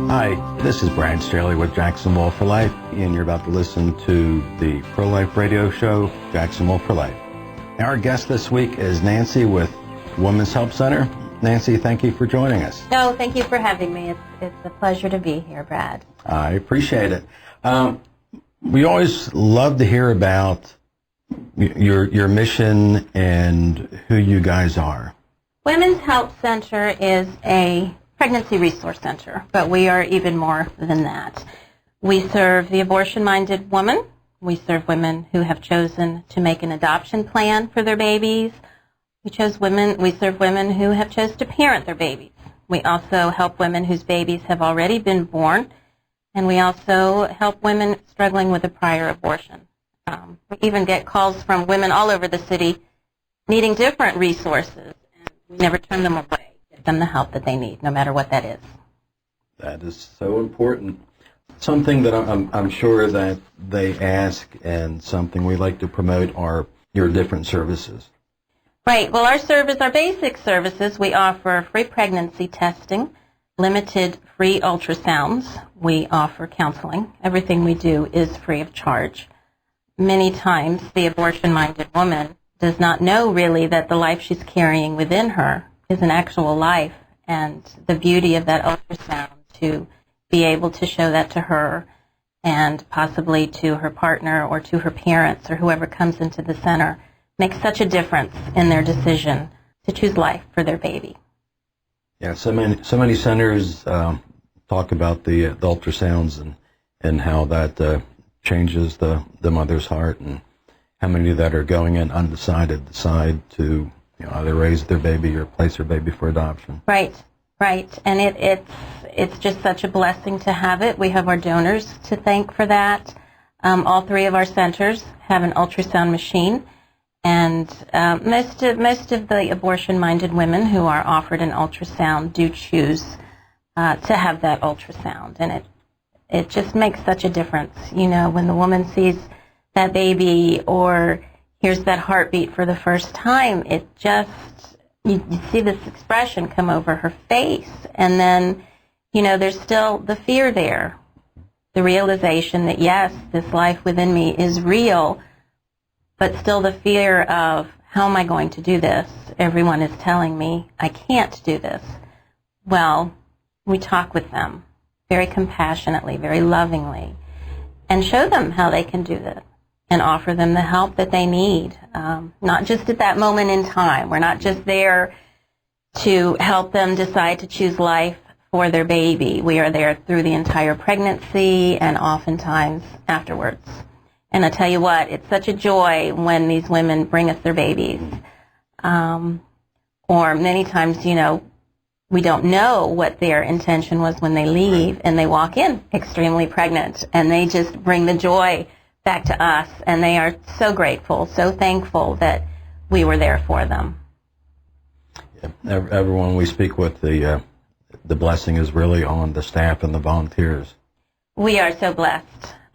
Hi, this is Brian Staley with Jacksonville For Life, and you're about to listen to the pro-life radio show, Jacksonville For Life. Our guest this week is Nancy with Women's Help Center. Nancy, thank you for joining us. No, thank you for having me. It's a pleasure to be here, Brad. I appreciate it. We always love to hear about your mission and who you guys are. Women's Help Center is a pregnancy resource center, but we are even more than that. We serve the abortion-minded woman. We serve women who have chosen to make an adoption plan for their babies. We serve women who have chosen to parent their babies. We also help women whose babies have already been born, and we also help women struggling with a prior abortion. We even get calls from women all over the city needing different resources, and we never turn them away, get them the help that they need, no matter what that is. That is so important. Something that I'm sure that they ask and something we like to promote are your different services. Right. Well, our basic services, we offer free pregnancy testing, limited free ultrasounds. We offer counseling. Everything we do is free of charge. Many times, the abortion-minded woman does not know really that the life she's carrying within her is an actual life, and the beauty of that ultrasound to be able to show that to her and possibly to her partner or to her parents or whoever comes into the center makes such a difference in their decision to choose life for their baby. Yeah, so many centers talk about the ultrasounds and how that changes the mother's heart, and how many that are going in undecided, decide to either raise their baby or place their baby for adoption. Right, and it's just such a blessing to have it. We have our donors to thank for that. All three of our centers have an ultrasound machine. And most of the abortion-minded women who are offered an ultrasound do choose to have that ultrasound, and it just makes such a difference. When the woman sees that baby or hears that heartbeat for the first time, it just you see this expression come over her face, and then there's still the fear there, the realization that yes, this life within me is real. But still the fear of, how am I going to do this? Everyone is telling me I can't do this. Well, we talk with them very compassionately, very lovingly, and show them how they can do this and offer them the help that they need, not just at that moment in time. We're not just there to help them decide to choose life for their baby. We are there through the entire pregnancy and oftentimes afterwards. And I tell you what, it's such a joy when these women bring us their babies. Or many times, we don't know what their intention was when they leave, and they walk in extremely pregnant, and they just bring the joy back to us, and they are so grateful, so thankful that we were there for them. Yeah, everyone we speak with, the blessing is really on the staff and the volunteers. We are so blessed.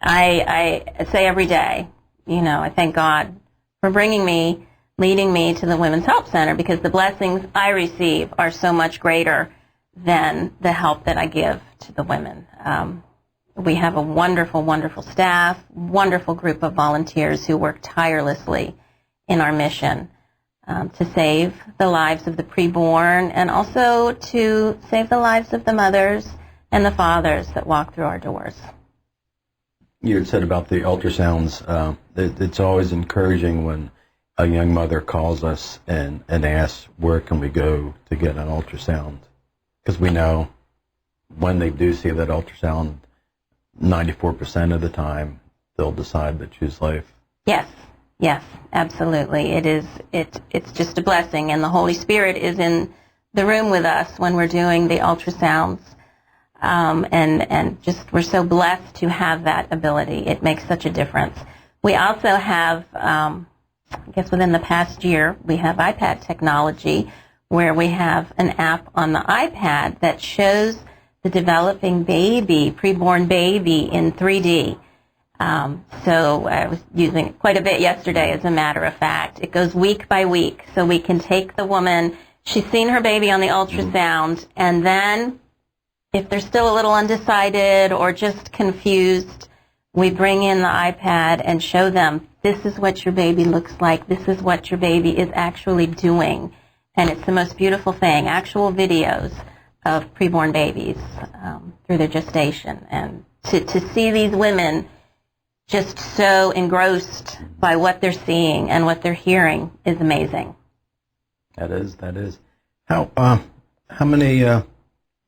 I say every day, I thank God for leading me to the Women's Help Center, because the blessings I receive are so much greater than the help that I give to the women. We have a wonderful, wonderful staff, wonderful group of volunteers who work tirelessly in our mission to save the lives of the preborn, and also to save the lives of the mothers and the fathers that walk through our doors. You had said about the ultrasounds, it's always encouraging when a young mother calls us and asks, where can we go to get an ultrasound? Because we know when they do see that ultrasound, 94% of the time, they'll decide to choose life. Yes, absolutely. It's just a blessing, and the Holy Spirit is in the room with us when we're doing the ultrasounds. And just we're so blessed to have that ability. It makes such a difference. We also have, I guess within the past year, we have iPad technology where we have an app on the iPad that shows the developing baby, preborn baby in 3D. So I was using it quite a bit yesterday, as a matter of fact. It goes week by week, so we can take the woman, she's seen her baby on the ultrasound, and then if they're still a little undecided or just confused, we bring in the iPad and show them, this is what your baby looks like, this is what your baby is actually doing. And it's the most beautiful thing, actual videos of preborn babies through their gestation. And to see these women just so engrossed by what they're seeing and what they're hearing is amazing. That is. How many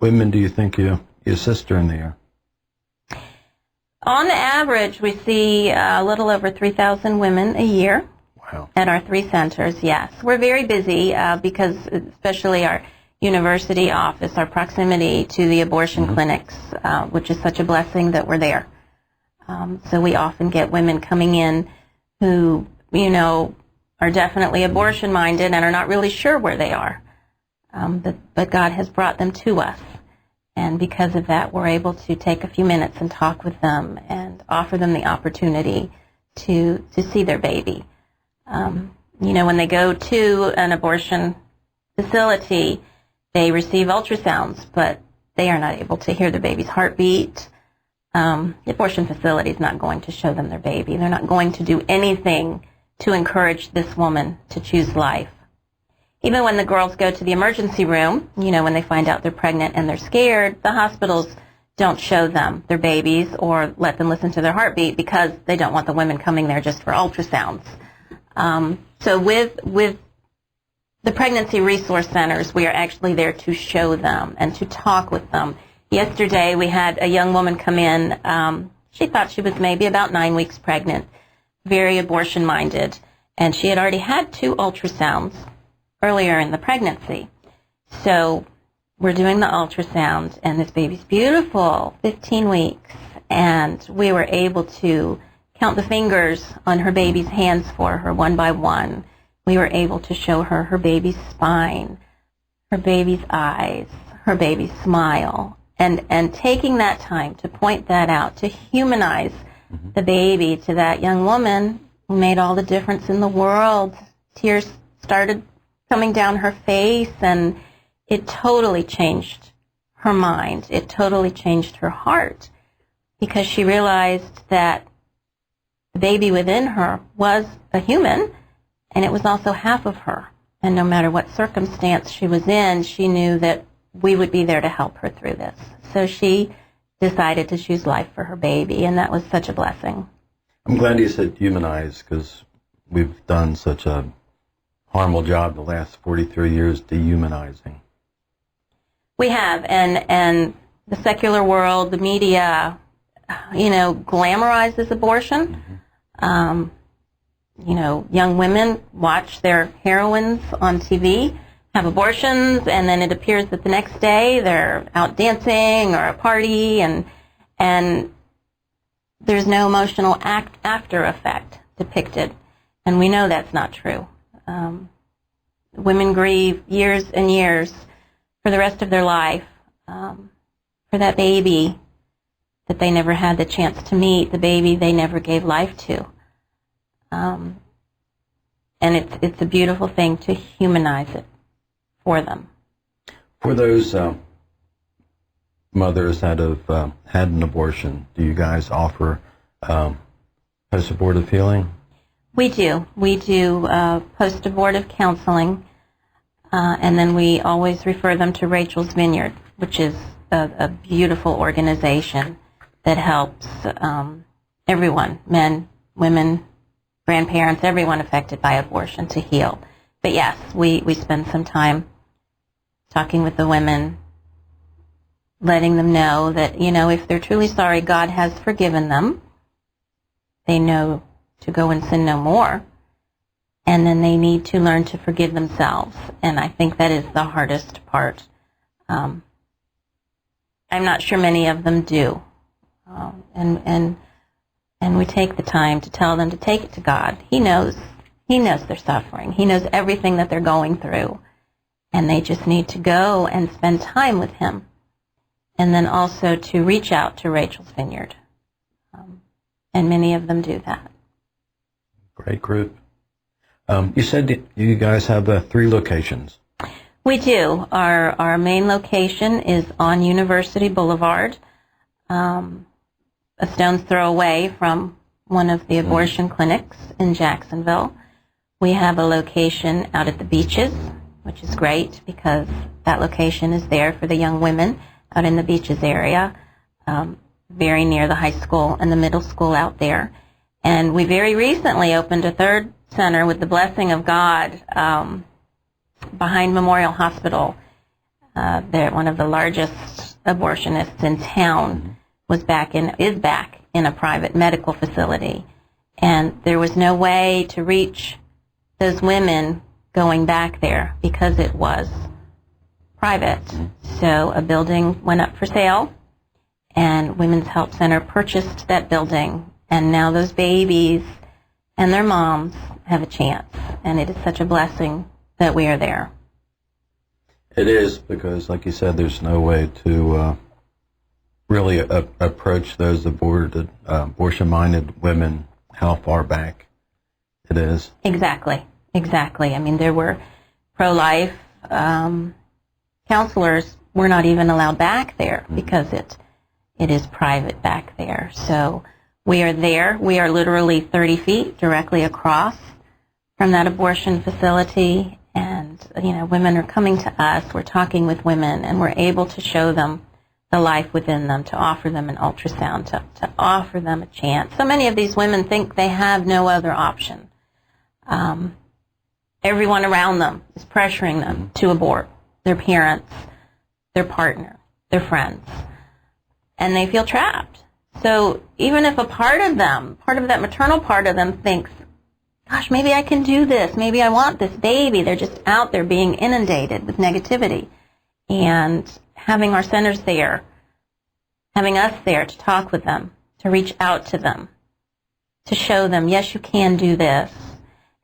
women do you think you sister in the year? On average, we see a little over 3,000 women a year. Wow. At our 3 centers, yes. We're very busy because especially our university office, our proximity to the abortion clinics, which is such a blessing that we're there. So we often get women coming in who, are definitely abortion-minded and are not really sure where they are. But God has brought them to us. And because of that, we're able to take a few minutes and talk with them and offer them the opportunity to see their baby. When they go to an abortion facility, they receive ultrasounds, but they are not able to hear their baby's heartbeat. The abortion facility is not going to show them their baby. They're not going to do anything to encourage this woman to choose life. Even when the girls go to the emergency room, when they find out they're pregnant and they're scared, the hospitals don't show them their babies or let them listen to their heartbeat because they don't want the women coming there just for ultrasounds. So with the pregnancy resource centers, we are actually there to show them and to talk with them. Yesterday, we had a young woman come in. She thought she was maybe about 9 weeks pregnant, very abortion-minded, and she had already had 2 ultrasounds earlier in the pregnancy. So we're doing the ultrasound, and this baby's beautiful, 15 weeks, and we were able to count the fingers on her baby's hands for her one by one. We were able to show her her baby's spine, her baby's eyes, her baby's smile, and taking that time to point that out, to humanize the baby to that young woman made all the difference in the world. Tears started coming down her face, and it totally changed her mind. It totally changed her heart because she realized that the baby within her was a human, and it was also half of her. And no matter what circumstance she was in, she knew that we would be there to help her through this. So she decided to choose life for her baby, and that was such a blessing. I'm glad you said humanize, because we've done such a horrible job the last 43 years dehumanizing. We have, and the secular world, the media, glamorizes abortion. Young women watch their heroines on TV have abortions, and then it appears that the next day they're out dancing or a party, and there's no emotional after effect depicted. And we know that's not true. Women grieve years and years for the rest of their life for that baby that they never had the chance to meet, the baby they never gave life to. And it's a beautiful thing to humanize it for them. For those mothers that have had an abortion, do you guys offer post-abortive healing? We do. We do post-abortive counseling, and then we always refer them to Rachel's Vineyard, which is a beautiful organization that helps everyone, men, women, grandparents, everyone affected by abortion to heal. But yes, we spend some time talking with the women, letting them know that, if they're truly sorry, God has forgiven them. They know to go and sin no more. And then they need to learn to forgive themselves. And I think that is the hardest part. I'm not sure many of them do. And we take the time to tell them to take it to God. He knows their suffering. He knows everything that they're going through. And they just need to go and spend time with Him. And then also to reach out to Rachel's Vineyard. And many of them do that. Great group. You said that you guys have 3 locations. We do. Our main location is on University Boulevard, a stone's throw away from one of the abortion clinics in Jacksonville. We have a location out at the beaches, which is great because that location is there for the young women out in the beaches area, very near the high school and the middle school out there. And we very recently opened a third center with the blessing of God behind Memorial Hospital. They're one of the largest abortionists in town is back in a private medical facility. And there was no way to reach those women going back there because it was private. So a building went up for sale, and Women's Help Center purchased that building, and now those babies and their moms have a chance, and it is such a blessing that we are there. It is, because like you said, there's no way to really approach those abortion-minded women how far back it is. Exactly. I mean, there were pro-life counselors were not even allowed back there because it is private back there. So we are there. We are literally 30 feet directly across from that abortion facility, and women are coming to us. We're talking with women, and we're able to show them the life within them, to offer them an ultrasound, to offer them a chance. So many of these women think they have no other option. Everyone around them is pressuring them to abort, their parents, their partner, their friends, and they feel trapped. So even if a part of that maternal part of them thinks, gosh, maybe I can do this, maybe I want this baby, they're just out there being inundated with negativity. And having our centers there, having us there to talk with them, to reach out to them, to show them, yes, you can do this.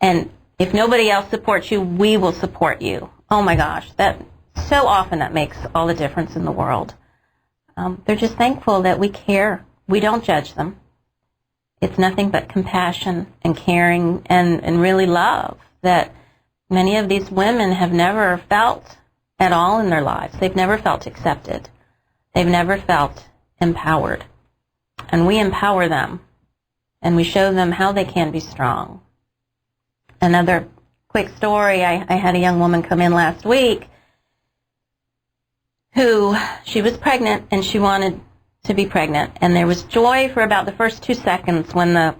And if nobody else supports you, we will support you. Oh my gosh, so often that makes all the difference in the world. They're just thankful that we care. We don't judge them. It's nothing but compassion and caring and really love that many of these women have never felt at all in their lives. They've never felt accepted. They've never felt empowered. And we empower them, and we show them how they can be strong. Another quick story, I had a young woman come in last week who, she was pregnant and she wanted to be pregnant, and there was joy for about the first 2 seconds when the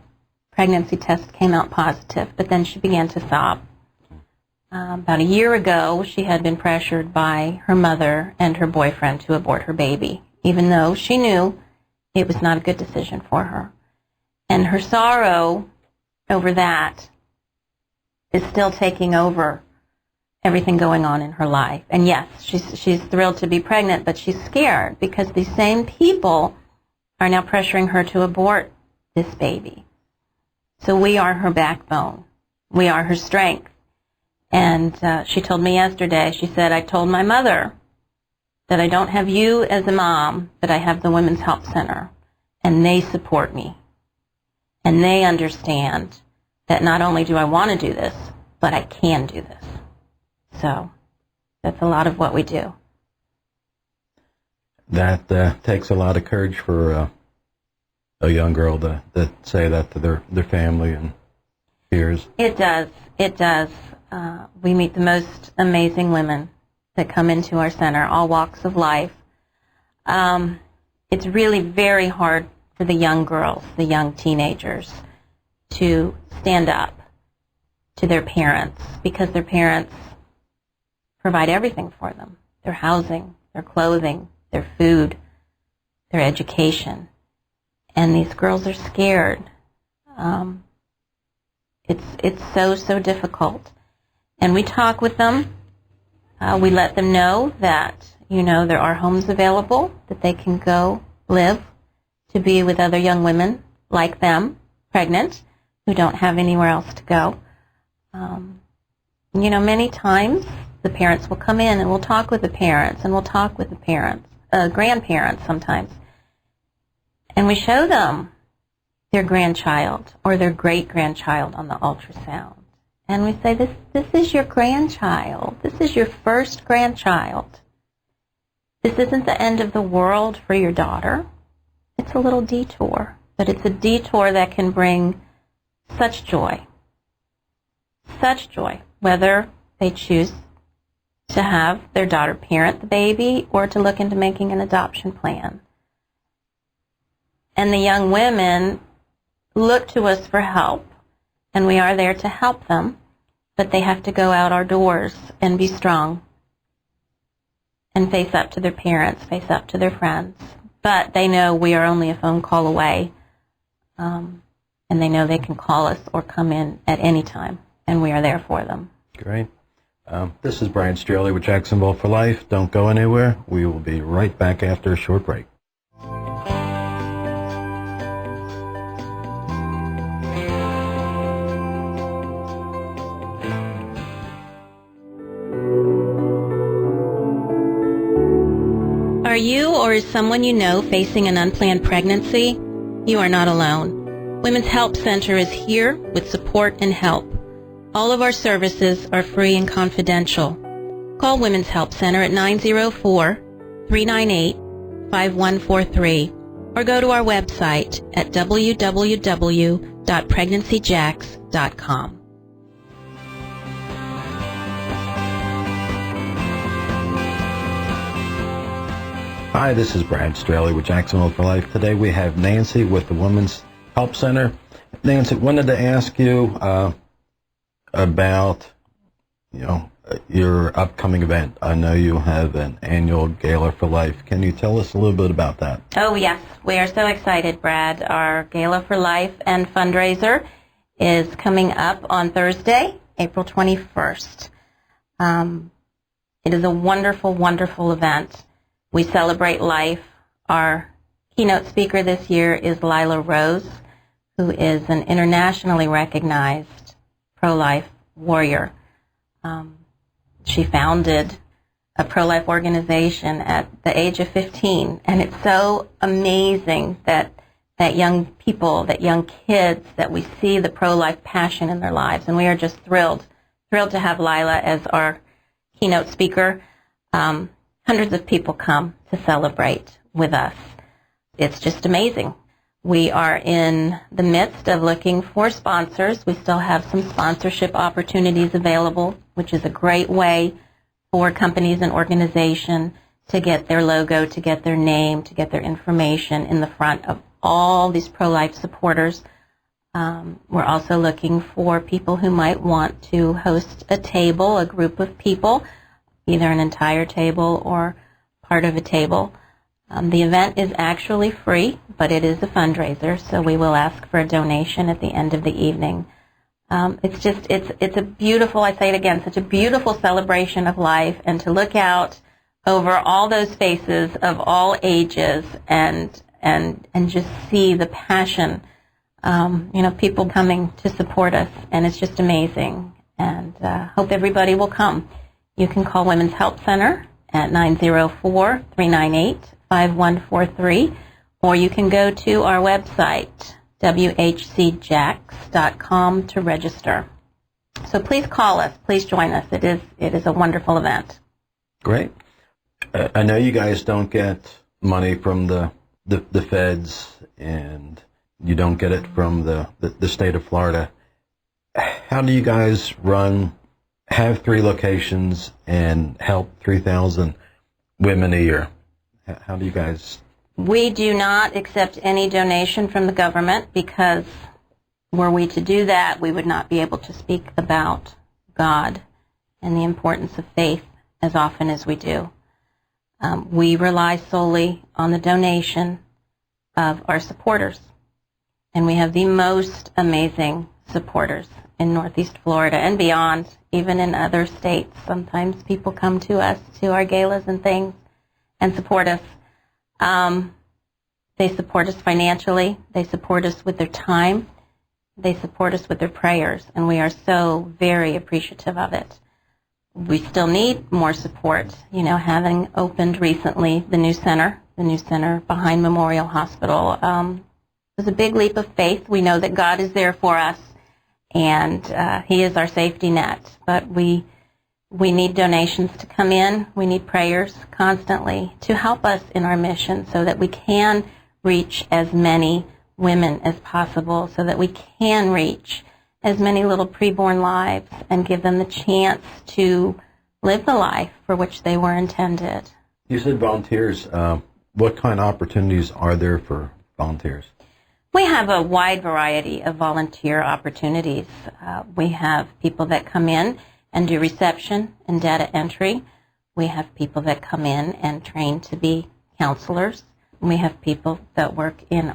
pregnancy test came out positive, but then she began to sob. About a year ago, she had been pressured by her mother and her boyfriend to abort her baby, even though she knew it was not a good decision for her. And her sorrow over that is still taking over everything going on in her life. And yes, she's thrilled to be pregnant, but she's scared because these same people are now pressuring her to abort this baby. So we are her backbone. We are her strength. And she told me yesterday, she said, I told my mother that I don't have you as a mom, but I have the Women's Help Center, and they support me. And they understand that not only do I want to do this, but I can do this. So that's a lot of what we do. That takes a lot of courage for a young girl to say that to their family and peers. It does. It does. We meet the most amazing women that come into our center, all walks of life. It's really very hard for the young girls, the young teenagers, to stand up to their parents because their parents provide everything for them, their housing, their clothing, their food, their education. And these girls are scared. It's so difficult. And we talk with them. We let them know that, there are homes available, that they can go live to be with other young women like them, pregnant, who don't have anywhere else to go. Many times the parents will come in and we'll talk with the parents, and we'll talk with the parents, grandparents sometimes. And we show them their grandchild or their great-grandchild on the ultrasound. And we say, this is your grandchild. This is your first grandchild. This isn't the end of the world for your daughter. It's a little detour, but it's a detour that can bring such joy, whether they choose to have their daughter parent the baby or to look into making an adoption plan. And the young women look to us for help, and we are there to help them, but they have to go out our doors and be strong and face up to their parents, face up to their friends. But they know we are only a phone call away, and they know they can call us or come in at any time, and we are there for them. Great. This is Brian Straley with Jacksonville For Life. Don't go anywhere. We will be right back after a short break. Are you or is someone you know facing an unplanned pregnancy? You are not alone. Women's Help Center is here with support and help. All of our services are free and confidential. Call Women's Help Center at 904-398-5143 or go to our website at www.pregnancyjacks.com. Hi, this is Brad Straley with Jacksonville For Life. Today we have Nancy with the Women's Help Center. Nancy, wanted to ask you about, your upcoming event. I know you have an annual Gala for Life. Can you tell us a little bit about that? Oh, yes. We are so excited, Brad. Our Gala for Life and fundraiser is coming up on Thursday, April 21st. It is a wonderful, wonderful event. We celebrate life. Our keynote speaker this year is Lila Rose, who is an internationally recognized pro-life warrior. She founded a pro-life organization at the age of 15, and it's so amazing that young people, that young kids, that we see the pro-life passion in their lives, and we are just thrilled to have Lila as our keynote speaker. Hundreds of people come to celebrate with us. It's just amazing. We are in the midst of looking for sponsors. We still have some sponsorship opportunities available, which is a great way for companies and organizations to get their logo, to get their name, to get their information in the front of all these pro-life supporters. We're also looking for people who might want to host a table, a group of people, either an entire table or part of a table. The event is actually free, but it is a fundraiser, so we will ask for a donation at the end of the evening. It's a beautiful, I say it again, such a beautiful celebration of life, and to look out over all those faces of all ages and just see the passion, people coming to support us, and it's just amazing, and hope everybody will come. You can call Women's Help Center at 904-398-5143, or you can go to our website, whcjacks.com, to register. So please call us. Please join us. It is a wonderful event. Great. I know you guys don't get money from the feds, and you don't get it from the state of Florida. How do you guys have 3 locations and help 3,000 women a year? How do you guys? We do not accept any donation from the government, because were we to do that, we would not be able to speak about God and the importance of faith as often as we do. We rely solely on the donation of our supporters, and we have the most amazing supporters in Northeast Florida and beyond, even in other states. Sometimes people come to us, to our galas and things, and support us. They support us financially. They support us with their time. They support us with their prayers, and we are so very appreciative of it. We still need more support. Having opened recently the new center behind Memorial Hospital, was a big leap of faith. We know that God is there for us, and he is our safety net. But we need donations to come in. We need prayers constantly to help us in our mission so that we can reach as many women as possible, so that we can reach as many little preborn lives and give them the chance to live the life for which they were intended. You said volunteers. What kind of opportunities are there for volunteers? We have a wide variety of volunteer opportunities. We have people that come in and do reception and data entry. We have people that come in and train to be counselors. We have people that work in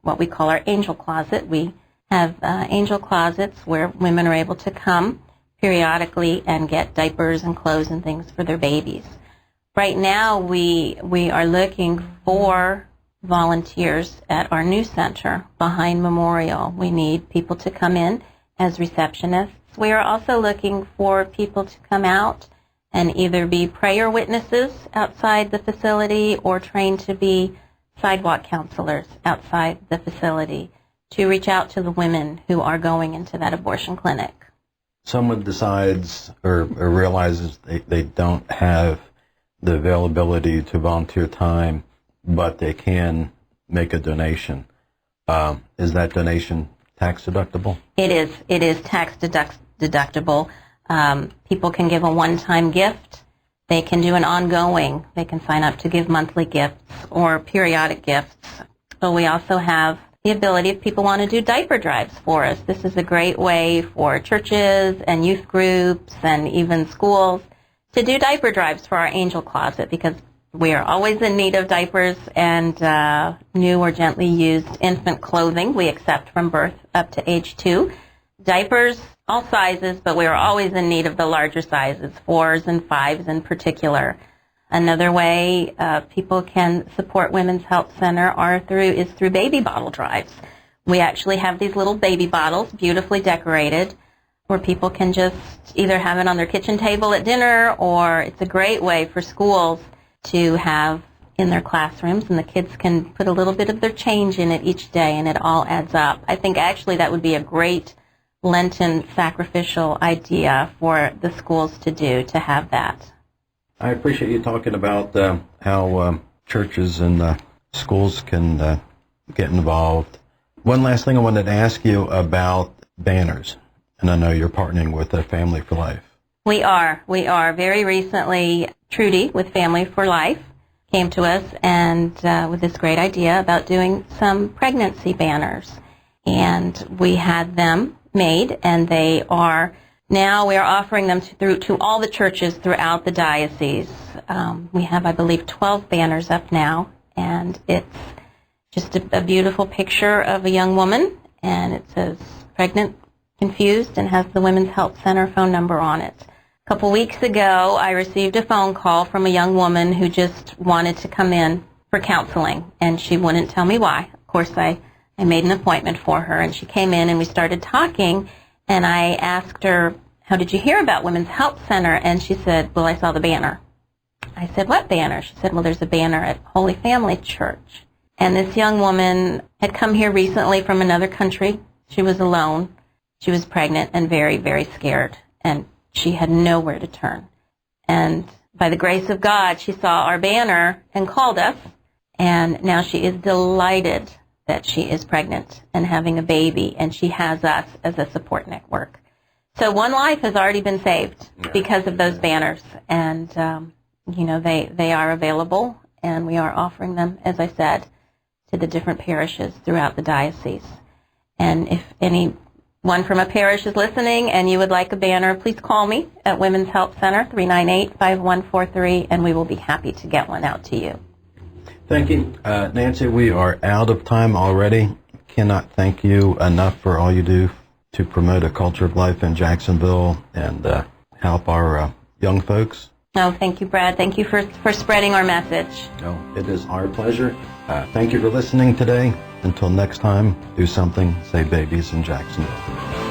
what we call our angel closet. We have angel closets where women are able to come periodically and get diapers and clothes and things for their babies. Right now we are looking for volunteers at our new center behind Memorial. We need people to come in as receptionists. We are also looking for people to come out and either be prayer witnesses outside the facility or train to be sidewalk counselors outside the facility to reach out to the women who are going into that abortion clinic. Someone decides or realizes they don't have the availability to volunteer time, but they can make a donation. Is that donation tax deductible? It is. It is tax deductible. People can give a one-time gift. They can do an ongoing. They can sign up to give monthly gifts or periodic gifts. But we also have the ability, if people want to do diaper drives for us, this is a great way for churches and youth groups and even schools to do diaper drives for our angel closet, because we are always in need of diapers and new or gently used infant clothing. We accept from birth up to age 2. Diapers, all sizes, but we are always in need of the larger sizes, 4s and 5s in particular. Another way people can support Women's Health Center is through baby bottle drives. We actually have these little baby bottles, beautifully decorated, where people can just either have it on their kitchen table at dinner, or it's a great way for schools to have in their classrooms, and the kids can put a little bit of their change in it each day, and it all adds up. I think actually that would be a great Lenten sacrificial idea for the schools to do, to have that. I appreciate you talking about how churches and schools can get involved. One last thing I wanted to ask you about banners, and I know you're partnering with Family for Life. We are. Very recently, Trudy with Family for Life came to us and with this great idea about doing some pregnancy banners. And we had them made, and we are offering them to all the churches throughout the diocese. We have, I believe, 12 banners up now, and it's just a beautiful picture of a young woman, and it says pregnant, confused, and has the Women's Health Center phone number on it. A couple weeks ago, I received a phone call from a young woman who just wanted to come in for counseling, and she wouldn't tell me why. Of course, I made an appointment for her, and she came in, and we started talking, and I asked her, how did you hear about Women's Health Center? And she said, well, I saw the banner. I said, what banner? She said, well, there's a banner at Holy Family Church. And this young woman had come here recently from another country. She was alone. She was pregnant and very, very scared, and she had nowhere to turn. And by the grace of God, she saw our banner and called us, and now she is delighted that she is pregnant and having a baby, and she has us as a support network. So one life has already been saved because of those banners, and they are available, and we are offering them, as I said, to the different parishes throughout the diocese. And if anyone from a parish is listening and you would like a banner, please call me at Women's Health Center, 398-5143, and we will be happy to get one out to you. Thank you. Nancy, we are out of time already. Cannot thank you enough for all you do to promote a culture of life in Jacksonville and help our young folks. Oh, thank you, Brad. Thank you for spreading our message. No, it is our pleasure. Thank you for listening today. Until next time, do something, save babies in Jacksonville.